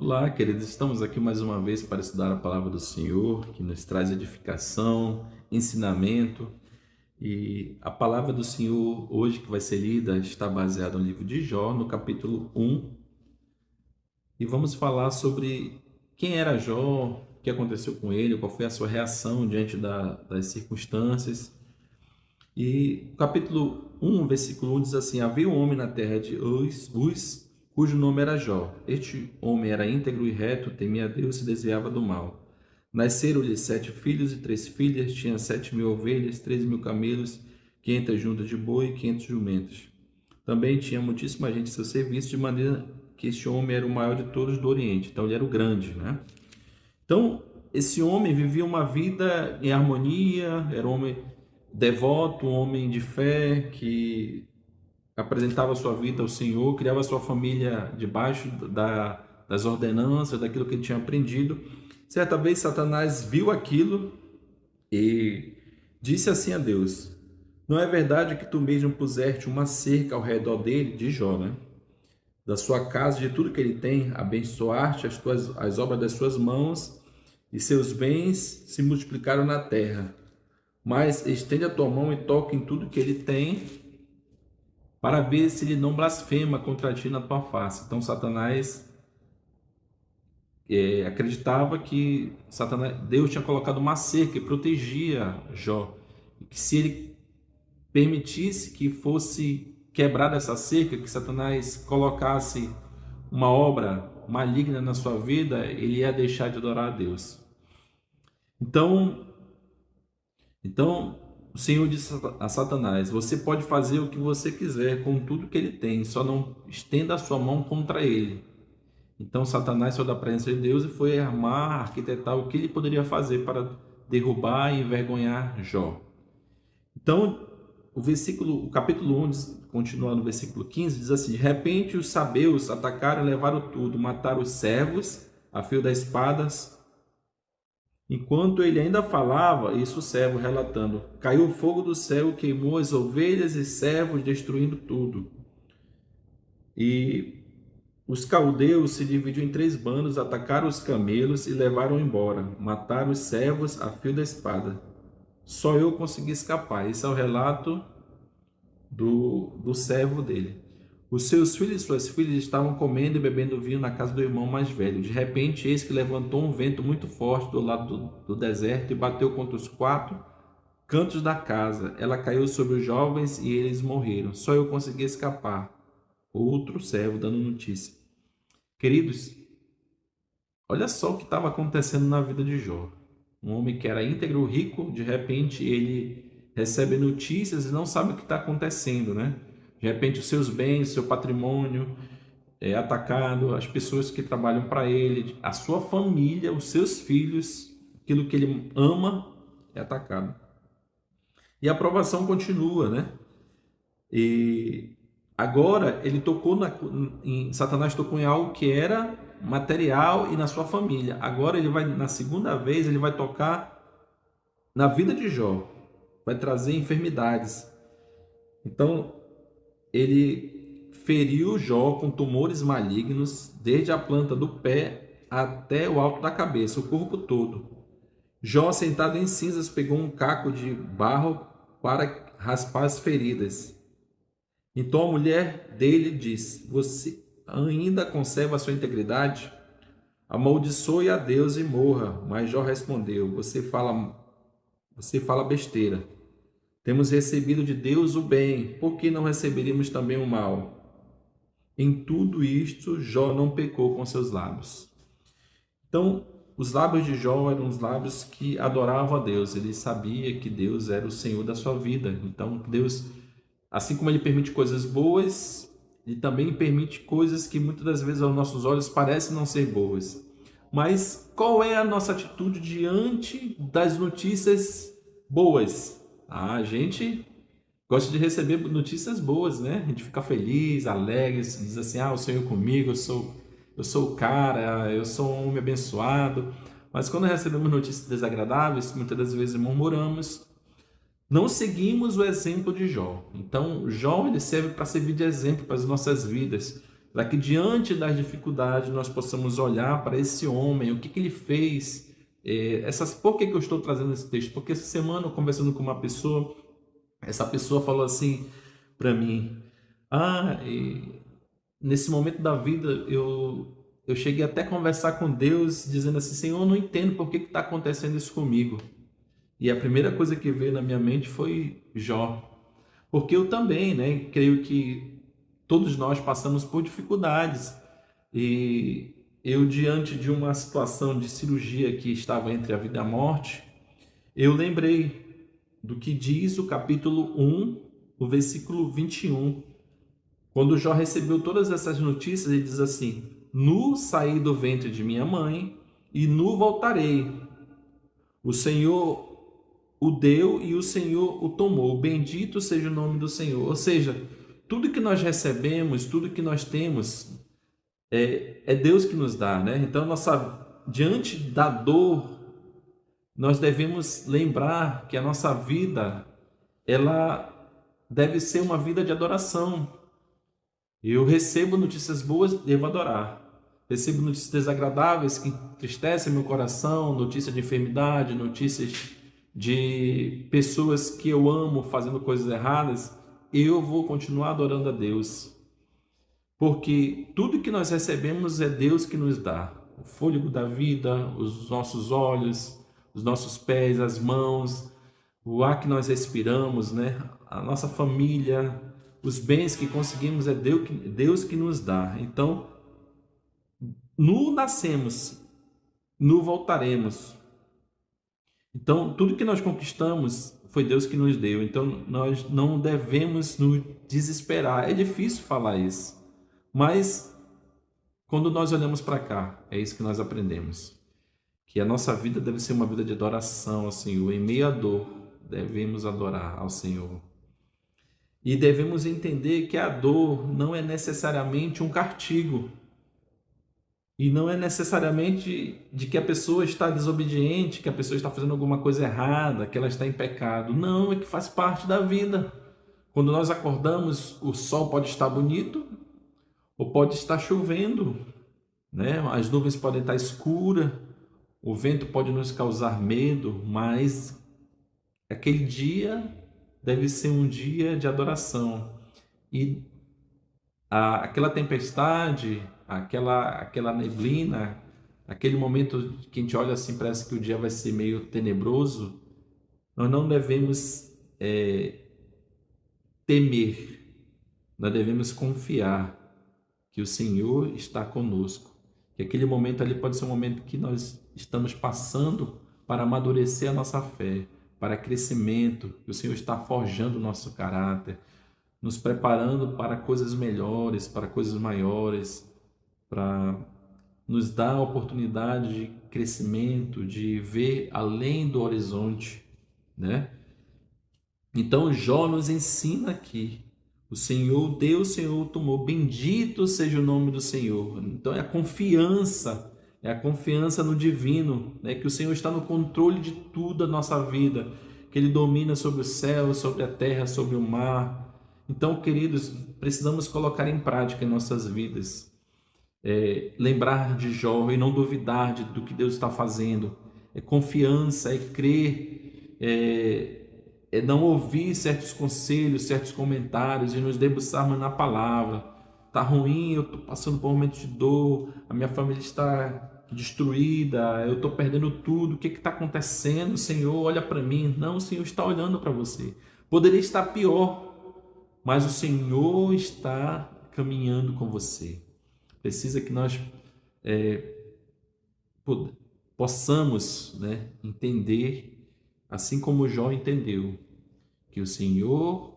Olá, queridos. Estamos aqui mais uma vez para estudar a palavra do Senhor, que nos traz edificação, ensinamento. E a palavra do Senhor hoje que vai ser lida está baseada no livro de Jó, no capítulo 1. E vamos falar sobre quem era Jó, o que aconteceu com ele, qual foi a sua reação diante das circunstâncias. E o capítulo 1, versículo 1 diz assim: Havia um homem na terra de Uz, cujo nome era Jó. Este homem era íntegro e reto, temia a Deus e se desviava do mal. Nasceram-lhe 7 filhos e 3 filhas, tinha 7.000 ovelhas, 3.000 camelos, 500 juntas de boi e 500 jumentos. Também tinha muitíssima gente em seu serviço, de maneira que este homem era o maior de todos do Oriente. Então ele era o grande, né? Então, esse homem vivia uma vida em harmonia, era um homem devoto, um homem de fé que apresentava sua vida ao Senhor, criava sua família debaixo das ordenanças, daquilo que ele tinha aprendido. Certa vez Satanás viu aquilo e disse assim a Deus: Não é verdade que tu mesmo puseste uma cerca ao redor dele, de Jó, né? Da sua casa, de tudo que ele tem, abençoaste as obras das suas mãos, e seus bens se multiplicaram na terra. Mas estende a tua mão e toca em tudo que ele tem, para ver se ele não blasfema contra ti na tua face. Então Satanás acreditava que Deus tinha colocado uma cerca que protegia Jó, e que se ele permitisse que fosse quebrada essa cerca, que Satanás colocasse uma obra maligna na sua vida, ele ia deixar de adorar a Deus. Então, o Senhor disse a Satanás: Você pode fazer o que você quiser com tudo que ele tem, só não estenda a sua mão contra ele. Então, Satanás saiu da presença de Deus e foi armar, arquitetar o que ele poderia fazer para derrubar e envergonhar Jó. Então, o capítulo 1, continua no versículo 15, diz assim: De repente os sabeus atacaram e levaram tudo, mataram os servos a fio das espadas. Enquanto ele ainda falava, isso o servo relatando: Caiu o fogo do céu, queimou as ovelhas e servos, destruindo tudo. E os caldeus se dividiram em 3 bandos, atacaram os camelos e levaram embora. Mataram os servos a fio da espada. Só eu consegui escapar. Esse é o relato do servo dele. Os seus filhos e suas filhas estavam comendo e bebendo vinho na casa do irmão mais velho. De repente, eis que levantou um vento muito forte do lado do deserto e bateu contra os 4 cantos da casa. Ela caiu sobre os jovens e eles morreram. Só eu consegui escapar. Outro servo dando notícia. Queridos, olha só o que estava acontecendo na vida de Jó. Um homem que era íntegro, rico, de repente ele recebe notícias e não sabe o que está acontecendo, né? De repente os seus bens, seu patrimônio é atacado, as pessoas que trabalham para ele, a sua família, os seus filhos, aquilo que ele ama é atacado. E a provação continua, né? E agora ele tocou Satanás tocou em algo que era material e na sua família. Agora ele vai, na segunda vez, ele vai tocar na vida de Jó, vai trazer enfermidades. Então ele feriu Jó com tumores malignos, desde a planta do pé até o alto da cabeça, o corpo todo. Jó, sentado em cinzas, pegou um caco de barro para raspar as feridas. Então a mulher dele disse: Você ainda conserva a sua integridade? Amaldiçoe a Deus e morra. Mas Jó respondeu: Você fala besteira. Temos recebido de Deus o bem, por que não receberíamos também o mal? Em tudo isto, Jó não pecou com seus lábios. Então, os lábios de Jó eram os lábios que adoravam a Deus. Ele sabia que Deus era o Senhor da sua vida. Então, Deus, assim como ele permite coisas boas, ele também permite coisas que muitas das vezes aos nossos olhos parecem não ser boas. Mas qual é a nossa atitude diante das notícias boas? A gente gosta de receber notícias boas, né? A gente fica feliz, alegre, diz assim: o Senhor comigo, eu sou o cara, eu sou um homem abençoado. Mas quando recebemos notícias desagradáveis, muitas das vezes murmuramos, não seguimos o exemplo de Jó. Então, Jó ele serve para servir de exemplo para as nossas vidas. para que diante das dificuldades nós possamos olhar para esse homem, o que ele fez. Por que eu estou trazendo esse texto? Porque essa semana, eu conversando com uma pessoa, essa pessoa falou assim para mim: nesse momento da vida eu cheguei até a conversar com Deus, dizendo assim: Senhor, eu não entendo por que está acontecendo isso comigo. E a primeira coisa que veio na minha mente foi Jó. Porque eu também, né, creio que todos nós passamos por dificuldades. E eu, diante de uma situação de cirurgia que estava entre a vida e a morte, eu lembrei do que diz o capítulo 1, o versículo 21. Quando Jó recebeu todas essas notícias, ele diz assim: nu saí do ventre de minha mãe e nu voltarei. O Senhor o deu e o Senhor o tomou. Bendito seja o nome do Senhor. Ou seja, tudo que nós recebemos, tudo que nós temos, é Deus que nos dá, né? Então, diante da dor, nós devemos lembrar que a nossa vida, ela deve ser uma vida de adoração. Eu recebo notícias boas, devo adorar. Recebo notícias desagradáveis que entristecem meu coração, notícias de enfermidade, notícias de pessoas que eu amo fazendo coisas erradas. Eu vou continuar adorando a Deus. Porque tudo que nós recebemos é Deus que nos dá. O fôlego da vida, os nossos olhos, os nossos pés, as mãos, o ar que nós respiramos, né? A nossa família, os bens que conseguimos é Deus que nos dá. Então, nu nascemos, nu voltaremos. Então, tudo que nós conquistamos foi Deus que nos deu. Então, nós não devemos nos desesperar. É difícil falar isso, mas quando nós olhamos para cá, é isso que nós aprendemos. Que a nossa vida deve ser uma vida de adoração ao Senhor. Em meio à dor, devemos adorar ao Senhor. E devemos entender que a dor não é necessariamente um castigo. E não é necessariamente de que a pessoa está desobediente, que a pessoa está fazendo alguma coisa errada, que ela está em pecado. Não, é que faz parte da vida. Quando nós acordamos, o sol pode estar bonito ou pode estar chovendo, né? As nuvens podem estar escuras, o vento pode nos causar medo, mas aquele dia deve ser um dia de adoração. E aquela tempestade, aquela neblina, aquele momento que a gente olha assim, parece que o dia vai ser meio tenebroso, nós não devemos temer, nós devemos confiar que o Senhor está conosco, que aquele momento ali pode ser um momento que nós estamos passando para amadurecer a nossa fé, para crescimento, que o Senhor está forjando o nosso caráter, nos preparando para coisas melhores, para coisas maiores, para nos dar a oportunidade de crescimento, de ver além do horizonte, né? Então Jó nos ensina aqui: o Senhor deu, o Senhor tomou, bendito seja o nome do Senhor. Então é a confiança no divino, né? Que o Senhor está no controle de tudo da nossa vida, que Ele domina sobre o céu, sobre a terra, sobre o mar. Então, queridos, precisamos colocar em prática em nossas vidas, lembrar de Jó e não duvidar do que Deus está fazendo. É confiança, é crer, é não ouvir certos conselhos, certos comentários e nos debruçarmos na palavra. Tá ruim, eu estou passando por um momento de dor, a minha família está destruída, eu estou perdendo tudo, o que está acontecendo? Senhor, olha para mim. Não, o Senhor está olhando para você. Poderia estar pior, mas o Senhor está caminhando com você. Precisa que nós possamos, né, entender, assim como Jó entendeu, que o Senhor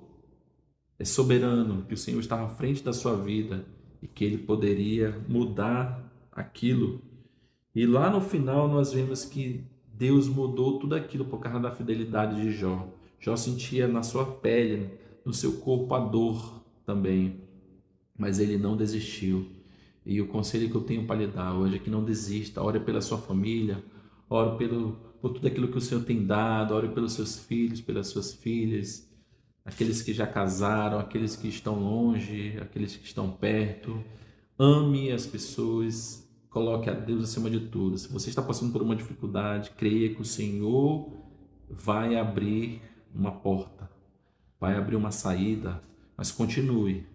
é soberano, que o Senhor está à frente da sua vida e que Ele poderia mudar aquilo. E lá no final nós vemos que Deus mudou tudo aquilo por causa da fidelidade de Jó. Jó sentia na sua pele, no seu corpo, a dor também, mas ele não desistiu. E o conselho que eu tenho para lhe dar hoje é que não desista. Ore pela sua família, ore por tudo aquilo que o Senhor tem dado, ore pelos seus filhos, pelas suas filhas, aqueles que já casaram, aqueles que estão longe, aqueles que estão perto. Ame as pessoas, coloque a Deus acima de tudo. Se você está passando por uma dificuldade, creia que o Senhor vai abrir uma porta, vai abrir uma saída, mas continue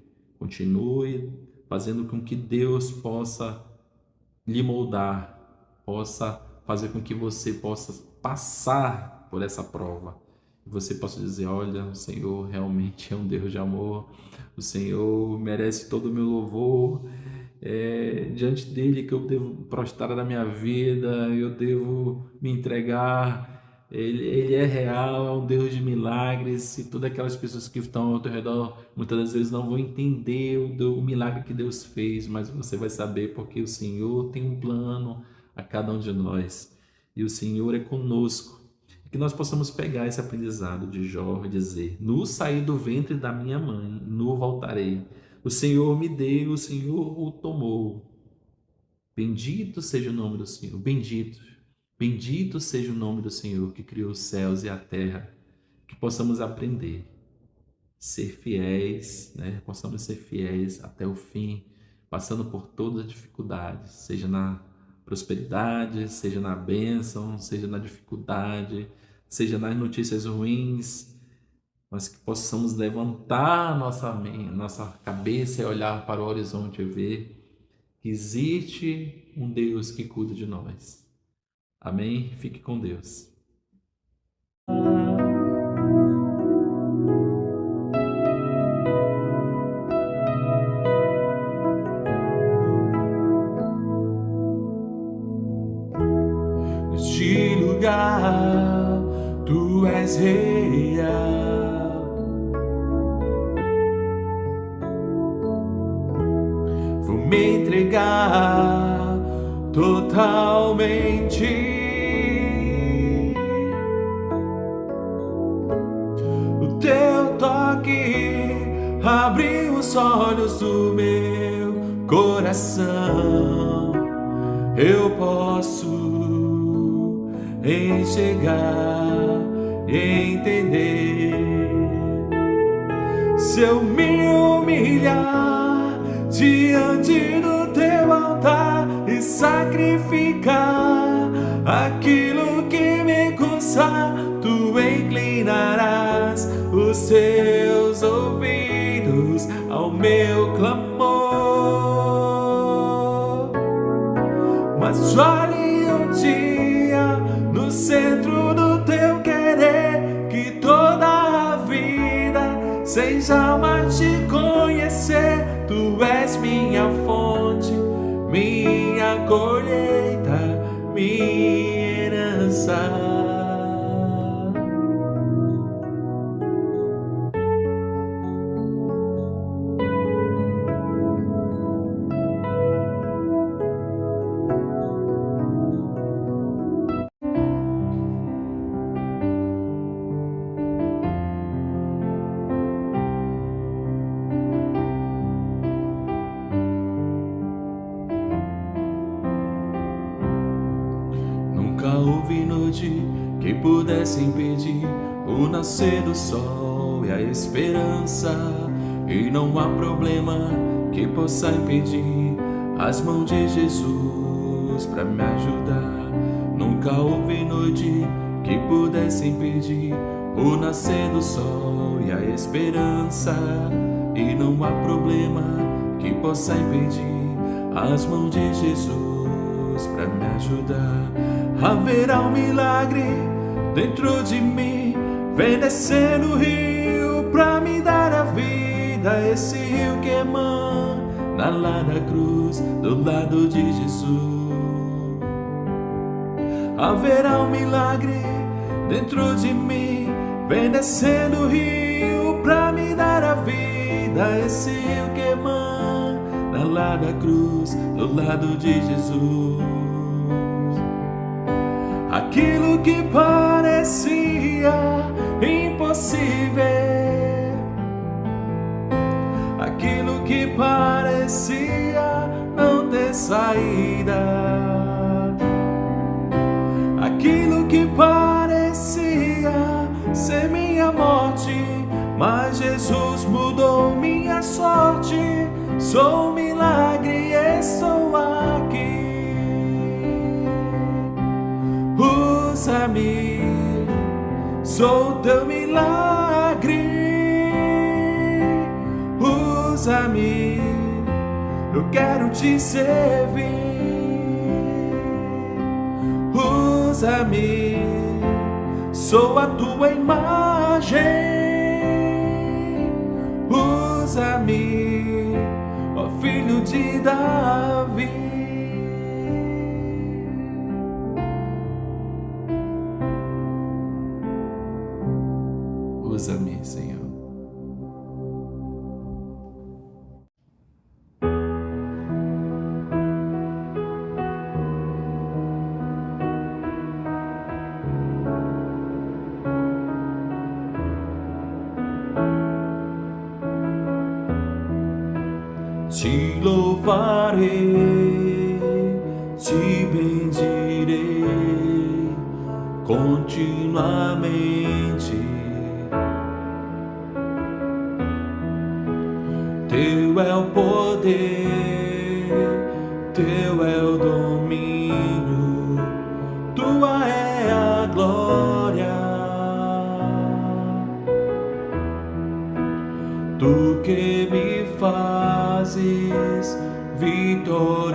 fazendo com que Deus possa lhe moldar, possa fazer com que você possa passar por essa prova. E você possa dizer: olha, o Senhor realmente é um Deus de amor, o Senhor merece todo o meu louvor, diante dele que eu devo prostrar na minha vida, eu devo me entregar. Ele é real, é um Deus de milagres, e todas aquelas pessoas que estão ao teu redor muitas das vezes não vão entender o milagre que Deus fez, mas você vai saber, porque o Senhor tem um plano a cada um de nós e o Senhor é conosco. Que nós possamos pegar esse aprendizado de Jó e dizer: no saí do ventre da minha mãe, no voltarei. O Senhor me deu, o Senhor o tomou. Bendito seja o nome do Senhor, bendito seja o nome do Senhor que criou os céus e a terra. Que possamos aprender, ser fiéis, né? Possamos ser fiéis até o fim, passando por todas as dificuldades, seja na prosperidade, seja na bênção, seja na dificuldade, seja nas notícias ruins, mas que possamos levantar nossa cabeça e olhar para o horizonte e ver que existe um Deus que cuida de nós. Amém? Fique com Deus. Neste lugar, tu és real. Vou me entregar totalmente. O teu toque abriu os olhos do meu coração. Eu posso enxergar, entender. Se eu me humilhar diante do teu altar e sacrificar aquilo que me custa, tu inclinarás os teus ouvidos ao meu clamor. Mas olhe um dia no centro do teu querer, que toda a vida seja mais te conhecer. Tu és minha fonte, minha colheita, minha herança. Nunca houve noite que pudesse impedir o nascer do sol e a esperança, e não há problema que possa impedir as mãos de Jesus para me ajudar. Nunca houve noite que pudesse impedir o nascer do sol e a esperança, e não há problema que possa impedir as mãos de Jesus para me ajudar. Haverá um milagre dentro de mim, vem descendo o rio pra me dar a vida. Esse rio que emana lá da cruz, do lado de Jesus. Haverá um milagre dentro de mim, vem descendo o rio pra me dar a vida. Esse rio que emana lá da cruz, do lado de Jesus. Aquilo que parecia impossível, aquilo que parecia não ter saída, aquilo que parecia ser minha morte, mas Jesus mudou minha sorte. Sou um milagre estou aqui. Usa-me, sou teu milagre. Usa-me, eu quero te servir. Usa-me, sou a tua imagem. Usa-me, ó filho de Davi. Usa-me, Senhor. Te louvarei, te bendirei continuamente. Teu é o poder, teu é o domínio, tua é a glória. Tu que me fazes vitorioso,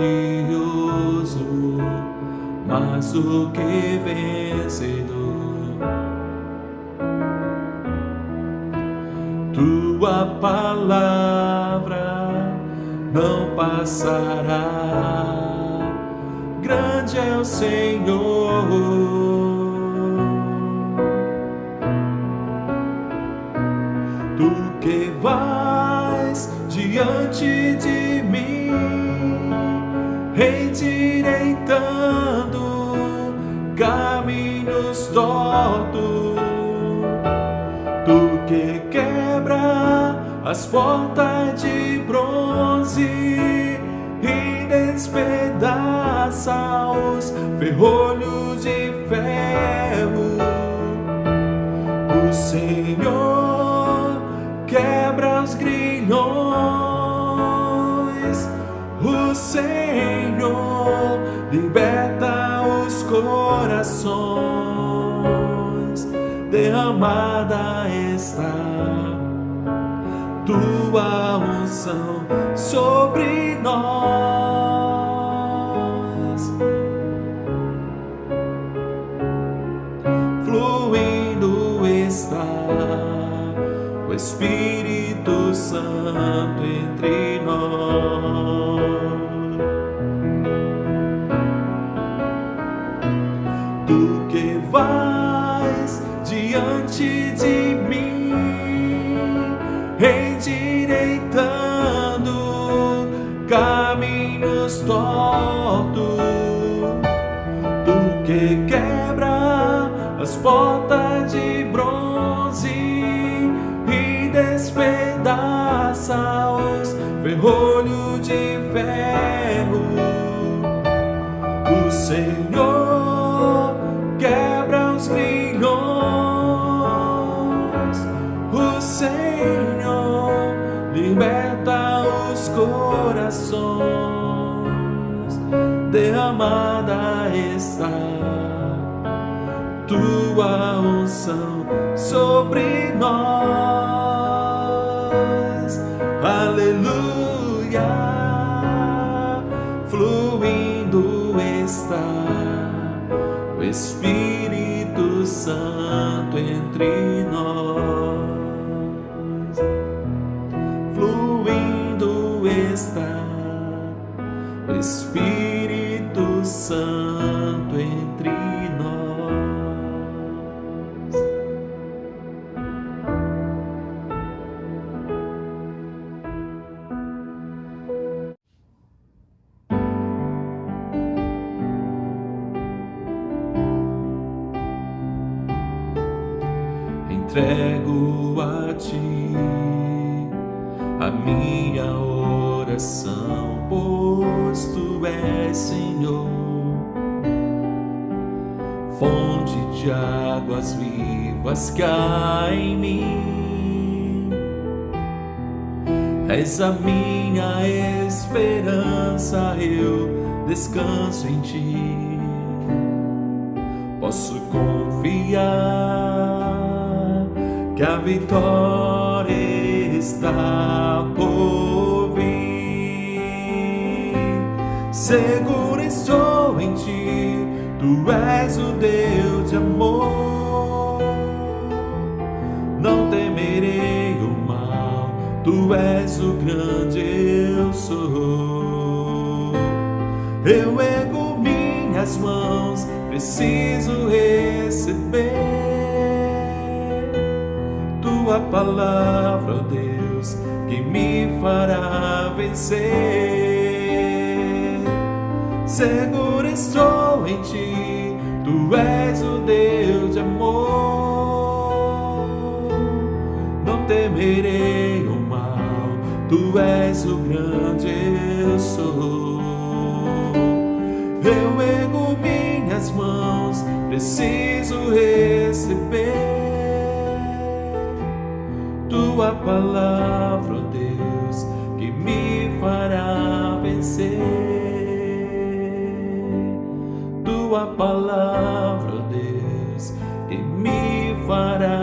mais do que vencedor. Tua palavra não passará, grande é o Senhor. Tu que vais diante de mim, endireitando caminhos tortos. Tu que quebra as portas de bronze e despedaça os ferrolhos de ferro. O Senhor quebra os grilhões, o Senhor liberta os corações. Derramada está tua unção sobre nós, fluindo está o Espírito Santo entre nós. Tu que vais diante de mim, endireitando caminhos tortos. Tu que quebra as portas de bronze e despedaça os ferrolhos de ferro. O Senhor quebra os grilhões, o Senhor liberta os corações. Derramada está tua unção sobre nós. Aleluia, fluindo está o Espírito Santo entre nós, fluindo está o Espírito Santo entre nós. Entrego a ti a minha oração, pois tu és, Senhor, fonte de águas vivas que há em mim. És a minha esperança, eu descanso em ti. Posso confiar que a vitória está por vir. Seguro estou em ti, tu és o Deus de amor. Não temerei o mal, tu és o grande eu sou. Eu ergo minhas mãos, preciso receber tua palavra, ó Deus, que me fará vencer. Seguro estou em ti, tu és o Deus de amor. Não temerei o mal, tu és o grande eu sou. Eu ergo minhas mãos, preciso receber tua palavra, ó Deus, que me fará vencer. Tua palavra, ó Deus, que me fará